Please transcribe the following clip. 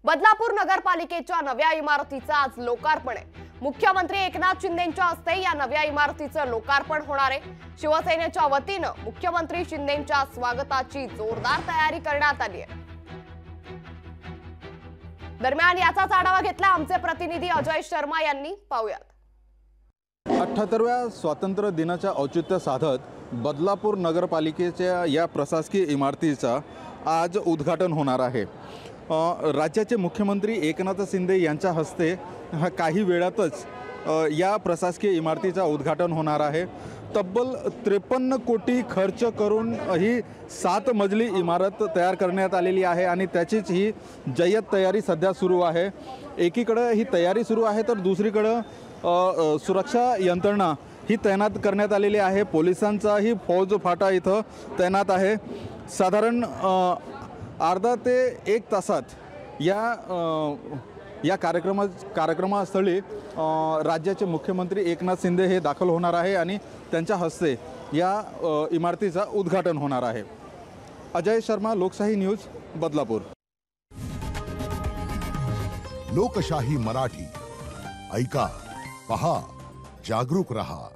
बदलापूर नगरपालिकेच्या नव्या इमारतीचं आज लोकार्पण आहे। मुख्यमंत्री एकनाथ शिंदेंच्या हस्ते या नव्या इमारतीचं लोकार्पण होणार आहे। शिवसेनेच्या वतीनं मुख्यमंत्री शिंदेंच्या स्वागताची जोरदार तयारी करण्यात आली आहे। दरम्यान याचाच आढावा घेतला आमचे प्रतिनिधी अजय शर्मा यांनी। पाहूयात। 78व्या स्वातंत्र्य दिनाच्या औचित्य साधत बदलापूर नगरपालिकेच्या या प्रशासकीय इमारतीचा आज उद्घाटन होणार आहे। राज्याचे मुख्यमंत्री एकनाथ शिंदे यांच्या हस्ते काही वेळातच या प्रशासकीय इमारतीचा उद्घाटन होणार आहे। तब्बल 53 कोटी खर्च करून ही 7 मजली इमारत तयार करण्यात आलेली आहे आणि त्याचीच ही जय्यत तयारी सध्या सुरू आहे। एकीकडे ही तयारी सुरू आहे तर दुसरीकडे सुरक्षा यंत्रणा ही तैनात करण्यात आलेली आहे। पोलिसांचाही फौज फाटा इथं तैनात आहे। साधारण अर्धा ते 1 तासात या कार्यक्रमास्थळी राज्याचे मुख्यमंत्री एकनाथ शिंदे हे दाखल होणार आहे आणि त्यांच्या हस्ते या इमारतीचा उद्घाटन होणार आहे। अजय शर्मा, लोकशाही न्यूज, बदलापूर। लोकशाही मराठी ऐका, पहा, जागरूक रहा।